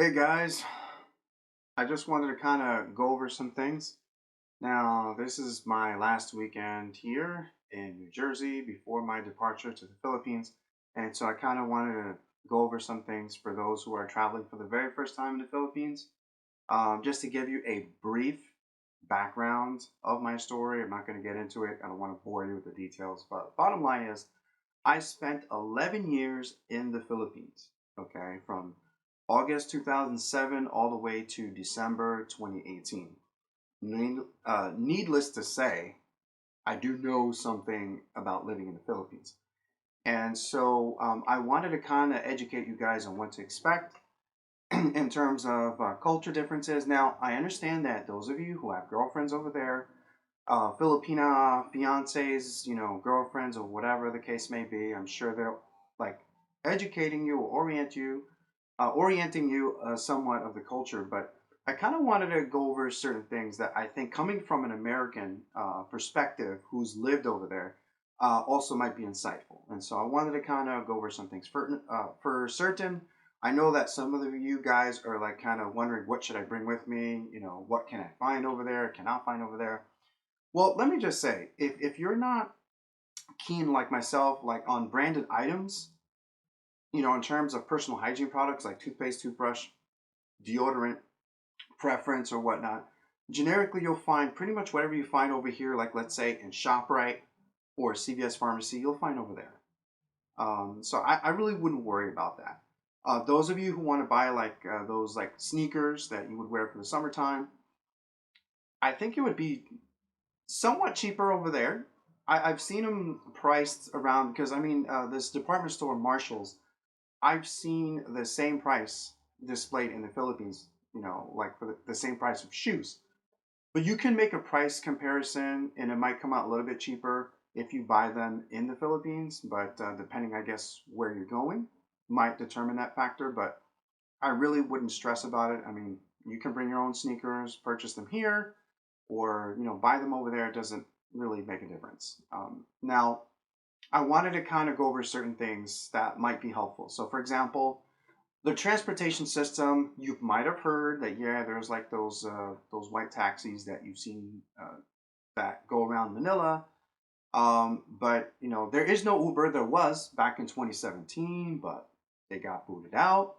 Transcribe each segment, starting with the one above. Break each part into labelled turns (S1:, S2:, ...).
S1: Hey guys, I just wanted to kind of go over some things. Now, this is my last weekend here in New Jersey before my departure to the Philippines. And so I kind of wanted to go over some things for those who are traveling for the very first time in the Philippines. Just to give you a brief background of my story, I'm not going to get into it. I don't want to bore you with the details. But bottom line is, I spent 11 years in the Philippines, okay, from August 2007 all the way to December 2018. Needless to say, I do know something about living in the Philippines. And so I wanted to kind of educate you guys on what to expect in terms of culture differences. Now, I understand that those of you who have girlfriends over there, Filipina fiancés, girlfriends or whatever the case may be, I'm sure they're like educating you or orienting you somewhat of the culture. But I kind of wanted to go over certain things that I think, coming from an American perspective who's lived over there, also might be insightful. And so I wanted to kind of go over some things for certain. I know that some of you guys are like kind of wondering, what should I bring with me? What can I find over there? Cannot find over there? Well, let me just say, if you're not keen like myself, like on branded items, in terms of personal hygiene products like toothpaste, toothbrush, deodorant, preference, or whatnot, generically you'll find pretty much whatever you find over here, like let's say in ShopRite or CVS Pharmacy, you'll find over there. So I really wouldn't worry about that. Those of you who want to buy like those like sneakers that you would wear for the summertime, I think it would be somewhat cheaper over there. I've seen them priced around, because I mean, this department store Marshalls, I've seen the same price displayed in the Philippines, like for the same price of shoes. But you can make a price comparison and it might come out a little bit cheaper if you buy them in the Philippines. But depending, I guess, where you're going might determine that factor. But I really wouldn't stress about it. I mean, you can bring your own sneakers, purchase them here, or buy them over there. It doesn't really make a difference. Now, I wanted to kind of go over certain things that might be helpful. So, for example, the transportation system, you might have heard that, yeah, there's like those white taxis that you've seen that go around Manila. But there is no Uber. There was back in 2017, but they got booted out.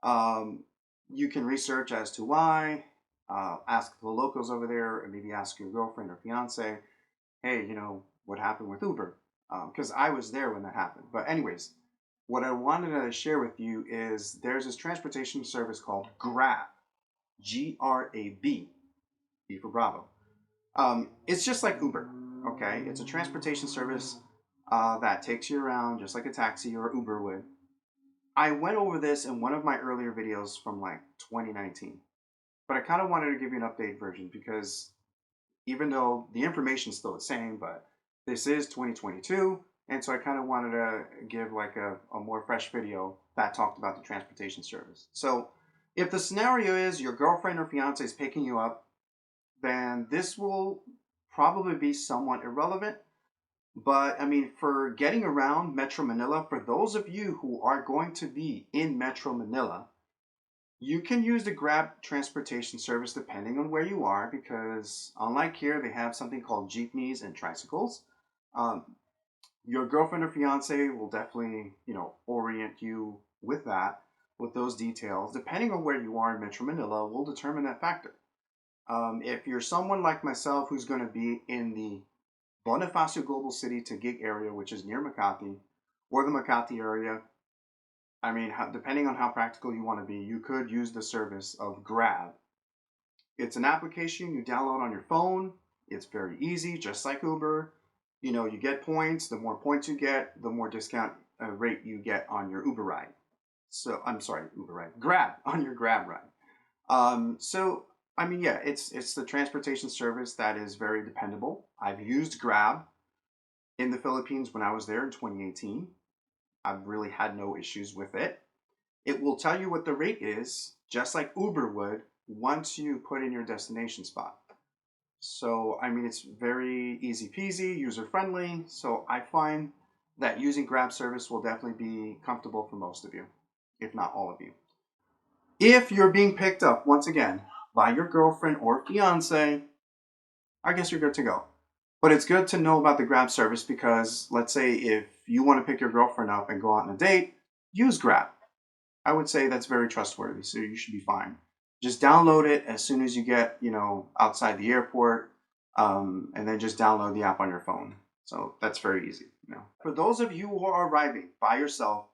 S1: Um, you can research as to why. Ask the locals over there, and maybe ask your girlfriend or fiance, hey, what happened with Uber? Because I was there when that happened. But anyways, what I wanted to share with you is there's this transportation service called Grab, Grab, B for Bravo. It's just like Uber, okay? It's a transportation service that takes you around just like a taxi or Uber would. I went over this in one of my earlier videos from like 2019, but I kind of wanted to give you an update version, because even though the information is still the same, but this is 2022, and so I kind of wanted to give like a more fresh video that talked about the transportation service. So if the scenario is your girlfriend or fiance is picking you up, then this will probably be somewhat irrelevant. But I mean, for getting around Metro Manila, for those of you who are going to be in Metro Manila, you can use the Grab transportation service depending on where you are, because unlike here, they have something called jeepneys and tricycles. Um, your girlfriend or fiance will definitely, orient you with that, with those details. Depending on where you are in Metro Manila, will determine that factor. If you're someone like myself who's going to be in the Bonifacio Global City to Gig area, which is near Makati, or the Makati area, I mean, depending on how practical you want to be, you could use the service of Grab. It's an application you download on your phone. It's very easy, just like Uber. You get points. The more points you get, the more discount rate you get on your Uber ride. So I'm sorry, Uber ride, Grab on your Grab ride. So I mean, yeah, it's the transportation service that is very dependable. I've used Grab in the Philippines when I was there in 2018. I've really had no issues with it. It will tell you what the rate is, just like Uber would, once you put in your destination spot. So, I mean, it's very easy peasy, user friendly. So, I find that using Grab service will definitely be comfortable for most of you, if not all of you. If you're being picked up, once again, by your girlfriend or fiance, I guess you're good to go. But it's good to know about the Grab service because let's say if you want to pick your girlfriend up and go out on a date, use Grab. I would say that's very trustworthy, so you should be fine. Just download it as soon as you get, outside the airport, and then just download the app on your phone. So that's very easy. For those of you who are arriving by yourself,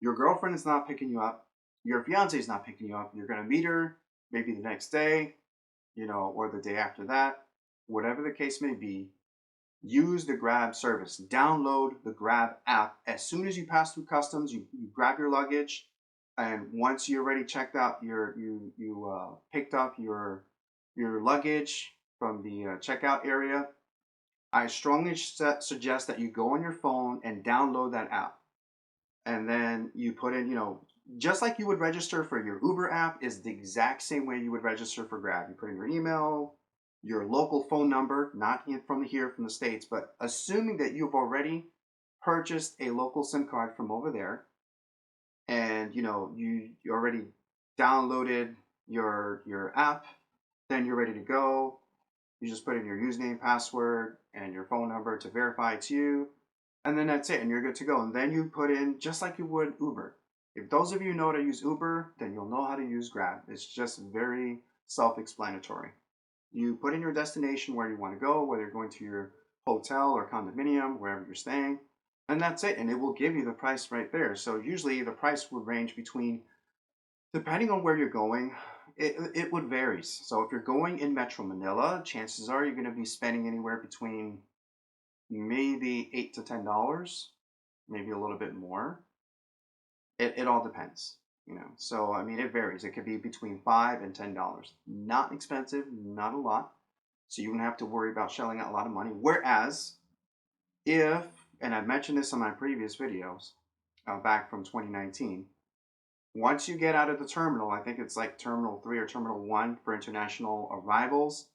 S1: your girlfriend is not picking you up, your fiance is not picking you up. You're gonna meet her maybe the next day, or the day after that, whatever the case may be. Use the Grab service. Download the Grab app. As soon as you pass through customs, you grab your luggage, and once you're already checked out, you picked up your luggage from the checkout area. I strongly suggest that you go on your phone and download that app, and then you put in, just like you would register for your Uber app, is the exact same way you would register for Grab. You put in your email, your local phone number, not from here from the States, but assuming that you've already purchased a local SIM card from over there, and you already downloaded your app, then you're ready to go. You just put in your username, password, and your phone number to verify it's you, and then that's it, and you're good to go. And then you put in just like you would Uber. If those of you know how to use Uber, then you'll know how to use Grab. It's just very self-explanatory. You put in your destination where you want to go, whether you're going to your hotel or condominium, wherever you're staying, and that's it. And it will give you the price right there. So usually the price would range between, depending on where you're going, it would vary. So if you're going in Metro Manila, chances are you're going to be spending anywhere between maybe $8 to $10, maybe a little bit more. It all depends. So I mean, it varies. It could be between $5 and $10. Not expensive, not a lot. So you don't have to worry about shelling out a lot of money. Whereas if, and I've mentioned this in my previous videos, back from 2019, once you get out of the terminal, I think it's like Terminal 3 or Terminal 1 for international arrivals,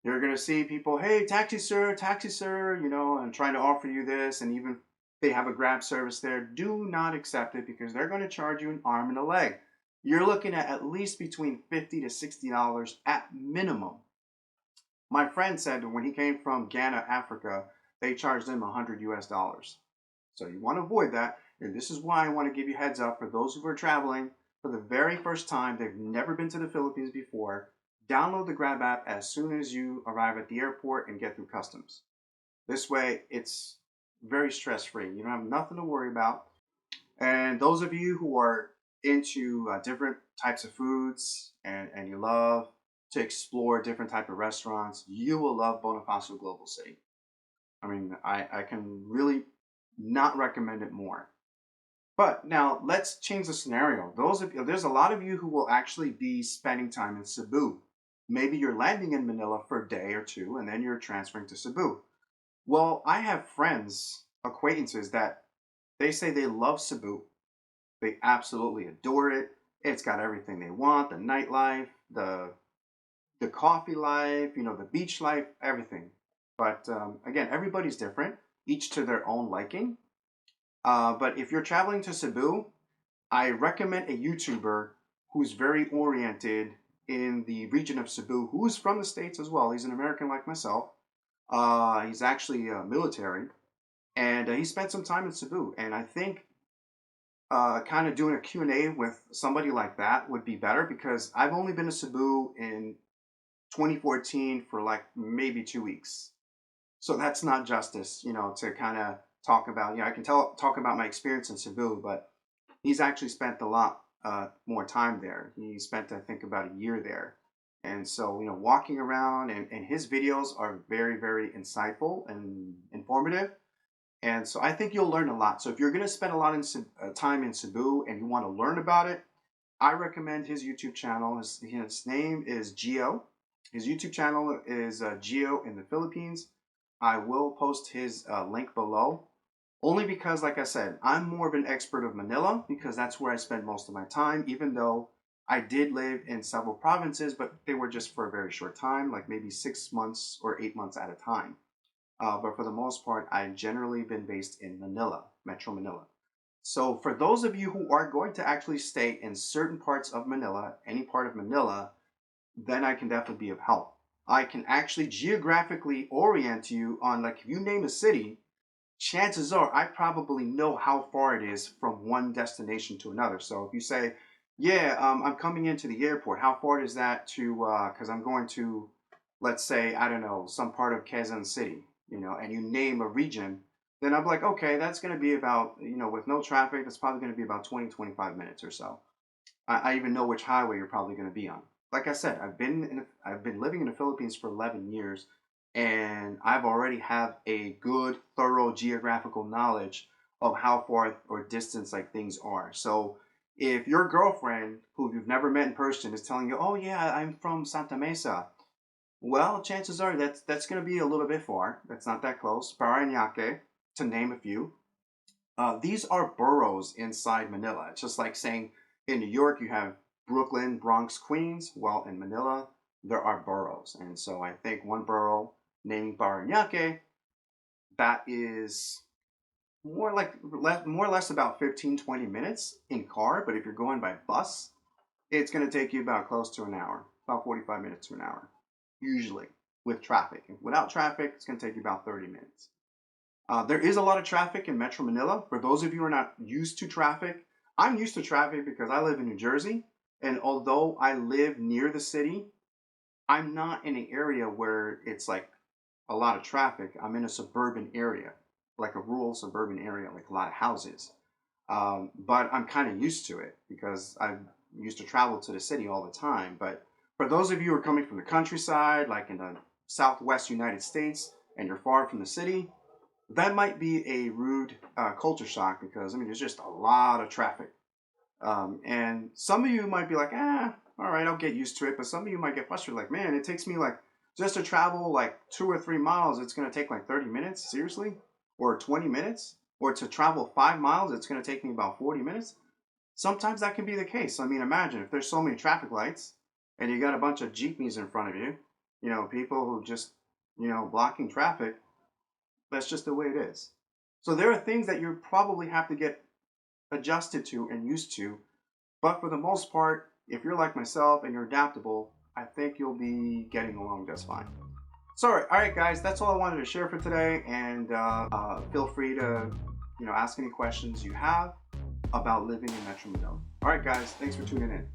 S1: you're going to see people, hey, taxi sir, and trying to offer you this. And even they have a Grab service there, do not accept it because they're going to charge you an arm and a leg. You're looking at least between $50 to $60 at minimum. My friend said that when he came from Ghana, Africa, they charged him 100 US dollars. So you want to avoid that. And this is why I want to give you heads up for those who are traveling for the very first time. They've never been to the Philippines before. Download the Grab app as soon as you arrive at the airport and get through customs. This way, it's very stress-free. You don't have nothing to worry about. And those of you who are into different types of foods and you love to explore different type of restaurants, you will love Bonifacio Global City. I mean, I can really not recommend it more. But now let's change the scenario. There's a lot of you who will actually be spending time in Cebu. Maybe you're landing in Manila for a day or two and then you're transferring to Cebu. Well, I have friends, acquaintances that they say they love Cebu. They absolutely adore it. It's got everything they want, the nightlife, the coffee life, the beach life, everything. But again, everybody's different, each to their own liking. But if you're traveling to Cebu, I recommend a YouTuber who's very oriented in the region of Cebu, who's from the States as well. He's an American like myself. He's actually military, and he spent some time in Cebu. And I think kind of doing a Q&A with somebody like that would be better because I've only been to Cebu in 2014 for like maybe 2 weeks. So that's not justice, to kind of talk about, I can talk about my experience in Cebu, but he's actually spent a lot more time there. He spent, I think, about a year there. And so, walking around and his videos are very, very insightful and informative. And so I think you'll learn a lot. So if you're going to spend a lot of time in Cebu and you want to learn about it, I recommend his YouTube channel. His name is Gio. His YouTube channel is Gio in the Philippines. I will post his link below. Only because, like I said, I'm more of an expert of Manila because that's where I spend most of my time, even though I did live in several provinces, but they were just for a very short time, like maybe 6 months or 8 months at a time. But for the most part, I've generally been based in Manila, Metro Manila. So for those of you who are going to actually stay in certain parts of Manila, any part of Manila, then I can definitely be of help. I can actually geographically orient you on, like, if you name a city, chances are I probably know how far it is from one destination to another. So if you say, yeah, I'm coming into the airport, how far is that to, because I'm going to, let's say, I don't know, some part of Quezon City, and you name a region, then I'm like, okay, that's going to be about, with no traffic, that's probably going to be about 20, 25 minutes or so. I even know which highway you're probably going to be on. Like I said, I've been living in the Philippines for 11 years, and I've already have a good, thorough geographical knowledge of how far or distance like things are. So if your girlfriend, who you've never met in person, is telling you, "Oh yeah, I'm from Santa Mesa," well, chances are that's going to be a little bit far. That's not that close. Parañaque, to name a few. These are boroughs inside Manila. It's just like saying in New York you have Brooklyn, Bronx, Queens. Well, in Manila there are boroughs, and so I think one borough named Parañaque, that is more or less about 15-20 minutes in car. But if you're going by bus, it's going to take you about close to an hour, about 45 minutes to an hour, usually with traffic. And without traffic, it's going to take you about 30 minutes. There is a lot of traffic in Metro Manila. For those of you who are not used to traffic, I'm used to traffic because I live in New Jersey. And although I live near the city, I'm not in an area where it's like a lot of traffic. I'm in a suburban area, like a rural suburban area, like a lot of houses. But I'm kind of used to it because I used to travel to the city all the time. But for those of you who are coming from the countryside, like in the Southwest United States, and you're far from the city, that might be a rude culture shock because I mean there's just a lot of traffic, and some of you might be like, all right, I'll get used to it. But some of you might get frustrated, like, man, it takes me like just to travel like 2 or 3 miles, it's gonna take like 30 minutes, seriously, or 20 minutes, or to travel 5 miles, it's gonna take me about 40 minutes. Sometimes that can be the case. I mean, imagine if there's so many traffic lights and you got a bunch of jeepneys in front of you, people who just blocking traffic. That's just the way it is. So there are things that you probably have to get adjusted to and used to. But for the most part, if you're like myself and you're adaptable, I think you'll be getting along just fine. Sorry, all right, guys, that's all I wanted to share for today. And feel free to, ask any questions you have about living in Metro Manila. All right, guys, thanks for tuning in.